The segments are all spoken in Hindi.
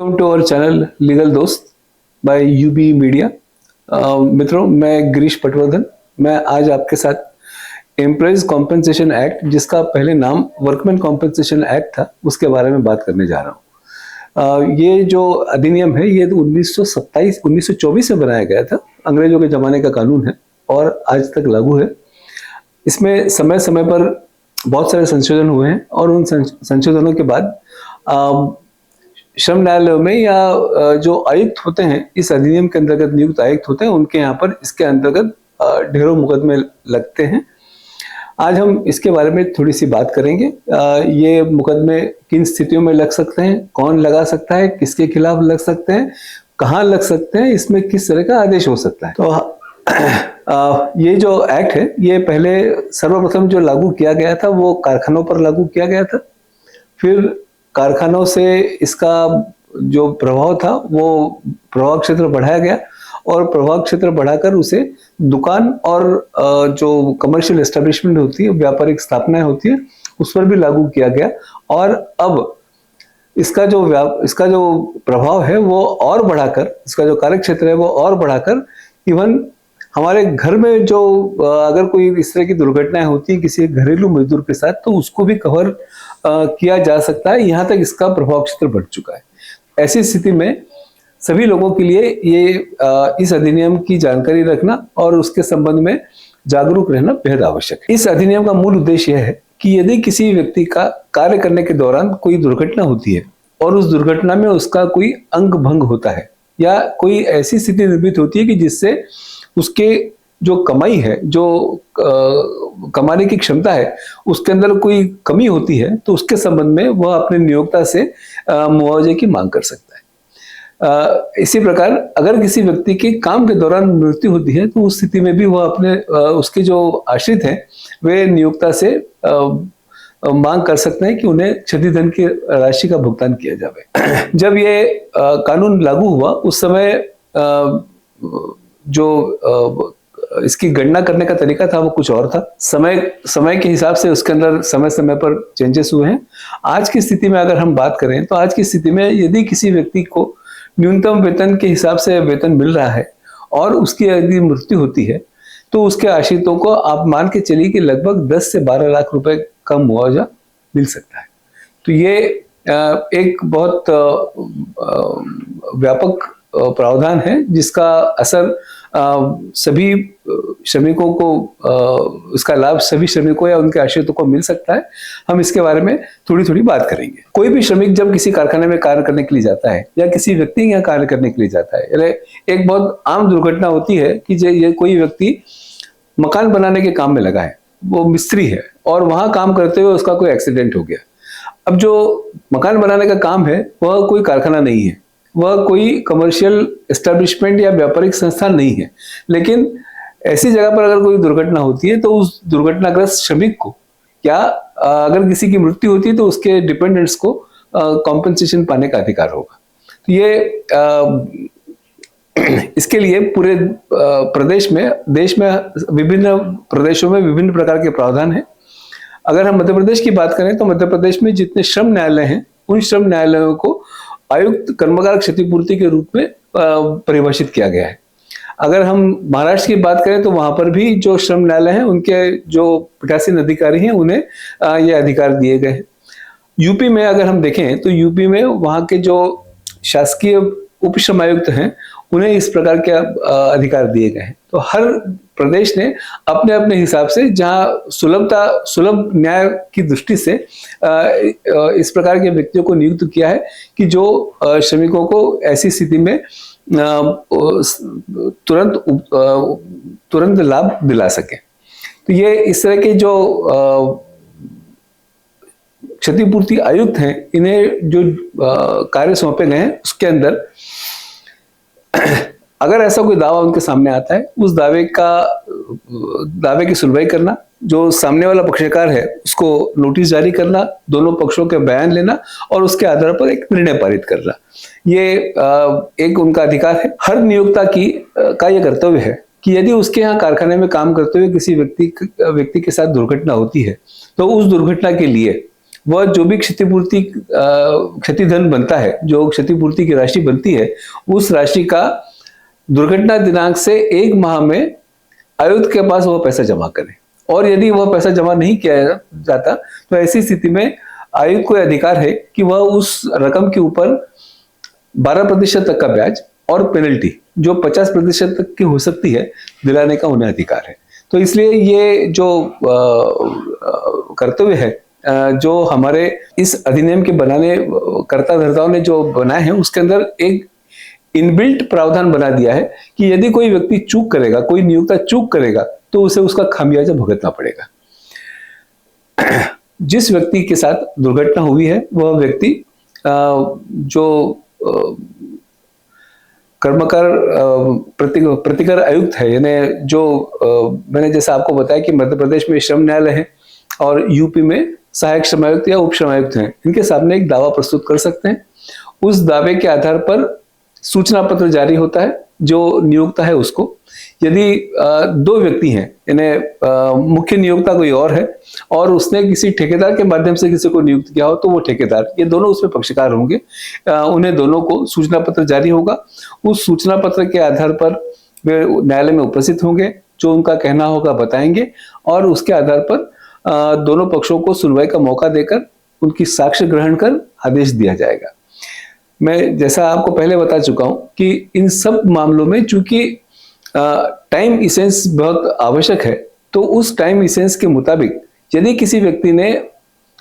Welcome to our channel legal दोस्त बाय यूबी मीडिया। मित्रों, मैं गिरीश पटवर्धन। मैं आज आपके साथ एम्प्लॉयज कॉम्पेंसेशन एक्ट, जिसका पहले नाम वर्कमैन कॉम्पेंसेशन एक्ट था, उसके बारे में बात करने जा रहा हूँ। ये जो अधिनियम है ये 1924 में बनाया गया था। अंग्रेजों के ज़माने का कानून है और आज तक लागू है। इसमें समय समय पर बहुत सारे संशोधन हुए हैं और उन संशोधनों के बाद श्रम न्यायालयों में या जो आयुक्त होते हैं, इस अधिनियम के अंतर्गत नियुक्त आयुक्त होते हैं, उनके यहाँ पर इसके अंतर्गत ढेरों मुकदमे लगते हैं। आज हम इसके बारे में थोड़ी सी बात करेंगे। ये मुकदमे किन स्थितियों में लग सकते हैं, कौन लगा सकता है, किसके खिलाफ लग सकते हैं, कहाँ लग सकते हैं, इसमें किस तरह का आदेश हो सकता है। तो ये जो एक्ट है ये पहले सर्वप्रथम जो लागू किया गया था वो कारखानों पर लागू किया गया था। फिर कारखानों से इसका जो प्रभाव था वो प्रभाव क्षेत्र बढ़ाया गया और प्रभाव क्षेत्र बढ़ाकर उसे दुकान और जो कमर्शियल एस्टेब्लिशमेंट होती है, व्यापारिक स्थापनाएं होती है, उस पर भी लागू किया गया। और अब इसका जो प्रभाव है वो और बढ़ाकर, इसका जो कार्य क्षेत्र है वो और बढ़ाकर इवन हमारे घर में जो अगर कोई इस तरह की दुर्घटनाएं होती है किसी घरेलू मजदूर के साथ, तो उसको भी कवर किया जा सकता है। यहाँ तक इसका प्रभाव क्षेत्र बढ़ चुका है। ऐसी स्थिति में सभी लोगों के लिए ये इस अधिनियम की जानकारी रखना और उसके संबंध में जागरूक रहना बेहद आवश्यक है। इस अधिनियम का मूल उद्देश्य यह है कि यदि किसी व्यक्ति का कार्य करने के दौरान कोई दुर्घटना होती है और उस दुर्घटना में उसका कोई अंग भंग होता है या कोई ऐसी स्थिति निर्मित होती है कि जिससे उसके जो कमाई है, जो कमाने की क्षमता है, उसके अंदर कोई कमी होती है, तो उसके संबंध में वह अपने नियोक्ता से मुआवजे की मांग कर सकता है। इसी प्रकार अगर किसी व्यक्ति के काम के दौरान मृत्यु होती है तो उस स्थिति में भी वह अपने उसके जो आश्रित हैं वे नियोक्ता से मांग कर सकते हैं कि उन्हें क्षतिधन की राशि का भुगतान किया जाए। जब ये कानून लागू हुआ उस समय जो इसकी गणना करने का तरीका था वो कुछ और था। समय के हिसाब से उसके अंदर समय समय पर चेंजेस हुए हैं। आज की स्थिति में अगर हम बात करें तो आज की स्थिति में यदि किसी व्यक्ति को न्यूनतम वेतन के हिसाब से वेतन मिल रहा है और उसकी यदि मृत्यु होती है तो उसके आश्रितों को आप मान के चलिए कि लगभग 10 से 12 लाख रुपए का मुआवजा मिल सकता है। तो ये एक बहुत व्यापक प्रावधान है जिसका असर सभी श्रमिकों को, इसका लाभ सभी श्रमिकों या उनके आश्रितों को मिल सकता है। हम इसके बारे में थोड़ी थोड़ी बात करेंगे। कोई भी श्रमिक जब किसी कारखाने में कार्य करने के लिए जाता है या किसी व्यक्ति के यहाँ कार्य करने के लिए जाता है, एक बहुत आम दुर्घटना होती है कि ये कोई व्यक्ति मकान बनाने के काम में लगा है, वो मिस्त्री है और वहां काम करते हुए उसका कोई एक्सीडेंट हो गया। अब जो मकान बनाने का काम है वह कोई कारखाना नहीं है, वह कोई कमर्शियल एस्टेब्लिशमेंट या व्यापारिक संस्थान नहीं है, लेकिन ऐसी जगह पर अगर कोई दुर्घटना होती है तो उस दुर्घटनाग्रस्त श्रमिक को या अगर किसी की मृत्यु होती है तो उसके डिपेंडेंट्स को कॉम्पेंसेशन पाने का अधिकार होगा। तो ये इसके लिए पूरे प्रदेश में, देश में विभिन्न प्रदेशों में विभिन्न प्रकार के प्रावधान हैं। अगर हम मध्य प्रदेश की बात करें तो मध्य प्रदेश में जितने श्रम न्यायालय हैं उन श्रम न्यायालयों को आयुक्त कर्मकार क्षतिपूर्ति के रूप में परिभाषित किया गया है। अगर हम महाराष्ट्र की बात करें तो वहां पर भी जो श्रम न्यायालय हैं उनके जो पीठासीन अधिकारी हैं उन्हें ये अधिकार दिए गए हैं। यूपी में अगर हम देखें तो यूपी में वहां के जो शासकीय उप श्रम आयुक्त हैं उन्हें इस प्रकार के अधिकार दिए गए हैं। तो हर प्रदेश ने अपने अपने हिसाब से जहां सुलभ न्याय की दृष्टि से इस प्रकार के व्यक्तियों को नियुक्त किया है कि जो श्रमिकों को ऐसी स्थिति में तुरंत लाभ दिला सके। तो ये इस तरह के जो क्षतिपूर्ति आयुक्त हैं, इन्हें जो कार्य सौंपे गए हैं उसके अंदर अगर ऐसा कोई दावा उनके सामने आता है, उस दावे की सुनवाई करना, जो सामने वाला पक्षकार है उसको नोटिस जारी करना, दोनों पक्षों के बयान लेना और उसके आधार पर एक निर्णय पारित करना, ये एक उनका अधिकार है। हर नियोक्ता का ये कर्तव्य है कि यदि उसके यहाँ कारखाने में काम करते हुए किसी व्यक्ति के साथ दुर्घटना होती है तो उस दुर्घटना के लिए वह जो भी क्षतिपूर्ति क्षतिधन बनता है, जो क्षतिपूर्ति की राशि बनती है, उस राशि का दुर्घटना दिनांक से 1 माह में आयुक्त के पास वह पैसा जमा करे। और यदि वह पैसा जमा नहीं किया जाता तो ऐसी स्थिति में आयुक्त को अधिकार है कि वह उस रकम के ऊपर 12% तक का ब्याज और पेनल्टी जो 50% तक की हो सकती है दिलाने का उन्हें अधिकार है। तो इसलिए ये जो कर्तव्य है जो हमारे इस अधिनियम के बनाने कर्ता धर्ताओं ने जो बनाए हैं, उसके अंदर एक इनबिल्ट प्रावधान बना दिया है कि यदि कोई व्यक्ति चूक करेगा, कोई नियोक्ता चूक करेगा, तो उसे उसका खामियाजा भुगतना पड़ेगा। जिस व्यक्ति के साथ दुर्घटना हुई है वह व्यक्ति जो कर्मकार प्रतिकर आयुक्त है, यानी जो मैंने जैसा आपको बताया कि मध्य प्रदेश में श्रम न्यायालय है और यूपी में सहायक श्रम आयुक्त या उप श्रम आयुक्त हैं, इनके सामने एक दावा प्रस्तुत कर सकते हैं। उस दावे के आधार पर सूचना पत्र जारी होता है जो नियोक्ता है उसको। यदि 2 व्यक्ति हैं, यानी मुख्य नियोक्ता कोई और है और उसने किसी ठेकेदार के माध्यम से किसी को नियुक्त किया हो, तो वो ठेकेदार, ये दोनों उसमें पक्षकार होंगे। उन्हें दोनों को सूचना पत्र जारी होगा। उस सूचना पत्र के आधार पर वे न्यायालय में उपस्थित होंगे, जो उनका कहना होगा बताएंगे और उसके आधार पर दोनों पक्षों को सुनवाई का मौका देकर उनकी साक्ष्य ग्रहण कर आदेश दिया जाएगा। मैं जैसा आपको पहले बता चुका हूं कि इन सब मामलों में चूंकि टाइम इसेंस बहुत आवश्यक है, तो उस टाइम इसेंस के मुताबिक यदि किसी व्यक्ति ने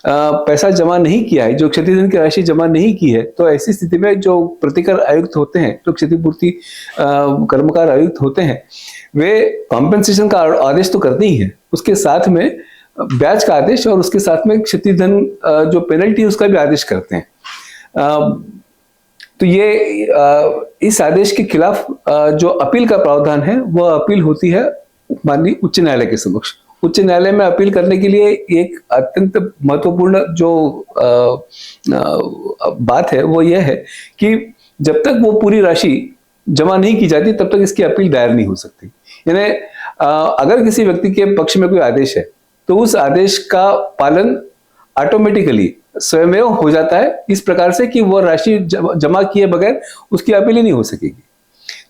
पैसा जमा नहीं किया है, जो क्षतिधन की राशि जमा नहीं की है, तो ऐसी स्थिति में जो प्रतिकर आयुक्त होते हैं, जो क्षतिपूर्ति कर्मकार आयुक्त होते हैं, वे कॉम्पेंसेशन का आदेश तो करते ही हैं, उसके साथ में ब्याज का आदेश और उसके साथ में क्षतिधन जो पेनल्टी है उसका भी आदेश करते हैं। तो ये इस आदेश के खिलाफ जो अपील का प्रावधान है वह अपील होती है माननीय उच्च न्यायालय के समक्ष। उच्च न्यायालय में अपील करने के लिए एक अत्यंत महत्वपूर्ण जो बात है वो यह है कि जब तक वो पूरी राशि जमा नहीं की जाती तब तक इसकी अपील दायर नहीं हो सकती। यानी अगर किसी व्यक्ति के पक्ष में कोई आदेश है तो उस आदेश का पालन ऑटोमेटिकली स्वयमेव हो जाता है, इस प्रकार से कि वो राशि जमा किए बगैर उसकी अपील ही नहीं हो सकेगी।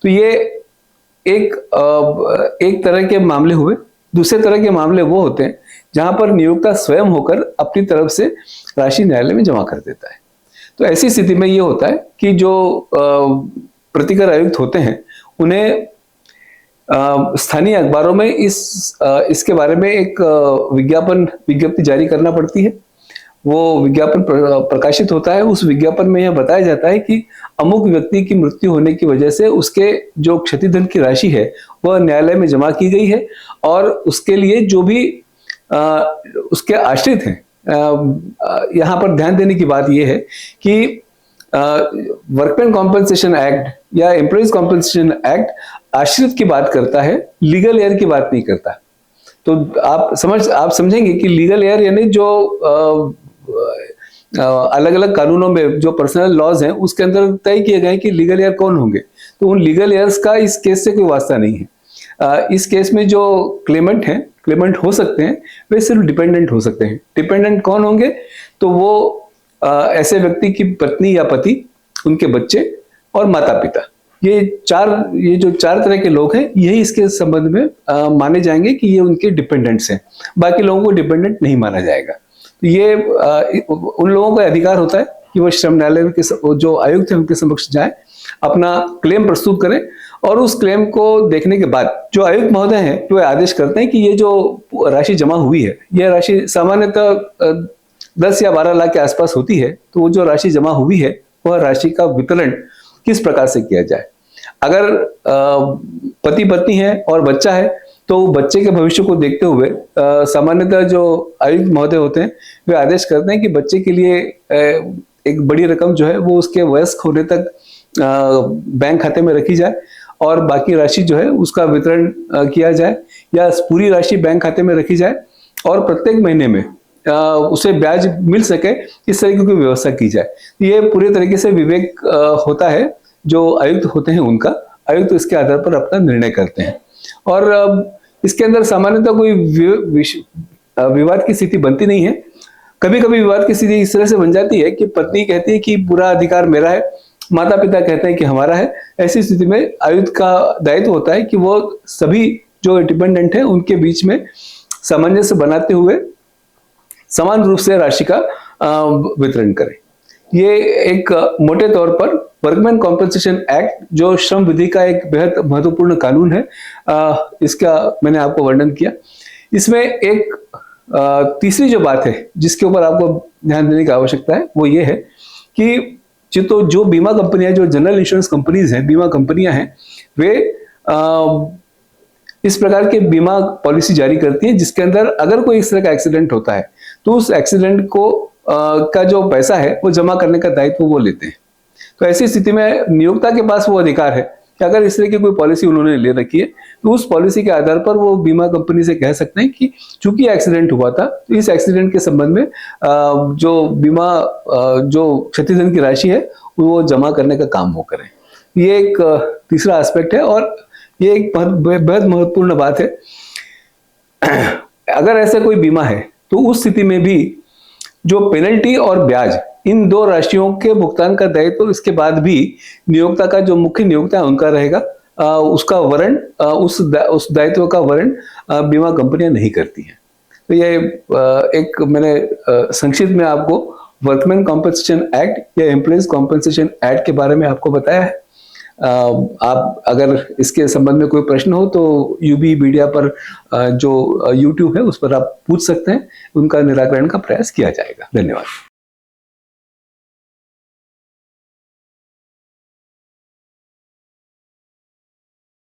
तो ये एक तरह के मामले हुए। दूसरे तरह के मामले वो होते हैं जहां पर नियोक्ता स्वयं होकर अपनी तरफ से राशि न्यायालय में जमा कर देता है। तो ऐसी स्थिति में ये होता है कि जो प्रतिकर आयुक्त होते हैं उन्हें स्थानीय अखबारों में इसके बारे में एक विज्ञप्ति जारी करना पड़ती है। वो विज्ञापन प्रकाशित होता है। उस विज्ञापन में यह बताया जाता है कि अमुक व्यक्ति की मृत्यु होने की वजह से उसके जो क्षतिधन की राशि है वह न्यायालय में जमा की गई है और उसके लिए जो भी उसके आश्रित हैं, यहाँ पर ध्यान देने की बात यह है कि वर्कमैन कॉम्पेंसेशन एक्ट या एम्प्लॉइज कॉम्पेंसेशन एक्ट आश्रित की बात करता है, लीगल एयर की बात नहीं करता। तो आप समझेंगे कि लीगल एयर यानी जो अलग अलग कानूनों में जो पर्सनल लॉज हैं उसके अंदर तय किए गए कि लीगल एयर कौन होंगे, तो उन लीगल एयर्स का इस केस से कोई वास्ता नहीं है। इस केस में जो क्लेमेंट हो सकते हैं वे सिर्फ डिपेंडेंट हो सकते हैं। डिपेंडेंट कौन होंगे, तो वो ऐसे व्यक्ति की पत्नी या पति, उनके बच्चे और माता पिता, ये जो चार तरह के लोग हैं यही इसके संबंध में माने जाएंगे कि ये उनके डिपेंडेंट्स हैं। बाकी लोगों को डिपेंडेंट नहीं माना जाएगा। तो ये उन लोगों का अधिकार होता है कि वो श्रम न्यायालय के जो आयुक्त है उनके समक्ष जाए, अपना क्लेम प्रस्तुत करें और उस क्लेम को देखने के बाद जो आयुक्त महोदय हैं वो आदेश करते हैं कि ये जो राशि जमा हुई है, यह राशि सामान्यतः 10 या 12 लाख के आसपास होती है। तो वो जो राशि जमा हुई है वह राशि का वितरण किस प्रकार से किया जाए। अगर पति पत्नी है और बच्चा है तो बच्चे के भविष्य को देखते हुए सामान्यतः जो आयुक्त महोदय होते हैं वे आदेश करते हैं कि बच्चे के लिए एक बड़ी रकम जो है वो उसके वयस्क होने तक बैंक खाते में रखी जाए और बाकी राशि जो है उसका वितरण किया जाए या पूरी राशि बैंक खाते में रखी जाए और प्रत्येक महीने में उसे ब्याज मिल सके, इस तरीके की व्यवस्था की जाए। ये पूरे तरीके से विवेक होता है जो आयुक्त होते हैं उनका। आयुक्त इसके आधार पर अपना निर्णय करते हैं और इसके अंदर सामान्यतः कोई विवाद की स्थिति बनती नहीं है। कभी कभी विवाद की स्थिति इस तरह से बन जाती है कि पत्नी कहती है कि पूरा अधिकार मेरा है, माता पिता कहते हैं कि हमारा है। ऐसी स्थिति में आयुक्त का दायित्व होता है कि वो सभी जो डिपेंडेंट है उनके बीच में सामंजस्य बनाते हुए समान रूप से राशि का वितरण करें। ये एक मोटे तौर पर वर्कमैन कॉम्पेंसेशन एक्ट, जो श्रम विधि का एक बेहद महत्वपूर्ण कानून है, इसका मैंने आपको वर्णन किया। इसमें एक तीसरी जो बात है जिसके ऊपर आपको ध्यान देने की आवश्यकता है वो ये है कि जो बीमा कंपनियां, जो जनरल इंश्योरेंस कंपनीज हैं, बीमा कंपनियां हैं, वे इस प्रकार के बीमा पॉलिसी जारी करती हैं जिसके अंदर अगर कोई इस तरह का एक्सीडेंट होता है तो उस एक्सीडेंट को का जो पैसा है वो जमा करने का दायित्व वो लेते हैं। तो ऐसी स्थिति में नियोक्ता के पास वो अधिकार है कि अगर इस तरह की कोई पॉलिसी उन्होंने ले रखी है तो उस पॉलिसी के आधार पर वो बीमा कंपनी से कह सकते हैं कि चूंकि एक्सीडेंट हुआ था तो इस एक्सीडेंट के संबंध में जो बीमा जो क्षतिधन की राशि है वो जमा करने का काम वो करें। ये एक तीसरा एस्पेक्ट है और ये एक बेहद महत्वपूर्ण बात है। अगर ऐसा कोई बीमा है तो उस स्थिति में भी जो पेनल्टी और ब्याज, इन दो राशियों के भुगतान का दायित्व इसके बाद भी नियोक्ता का, जो मुख्य नियोक्ता है उनका रहेगा। उसका वरण, उस दायित्व का वरण बीमा कंपनियां नहीं करती हैं। तो ये एक मैंने संक्षिप्त में आपको वर्कमैन कॉम्पेंसेशन एक्ट या एम्प्लॉइज कॉम्पेंसेशन एक्ट के बारे में आपको बताया है। आप अगर इसके संबंध में कोई प्रश्न हो तो यूबी मीडिया पर जो यूट्यूब है उस पर आप पूछ सकते हैं, उनका निराकरण का प्रयास किया जाएगा। धन्यवाद।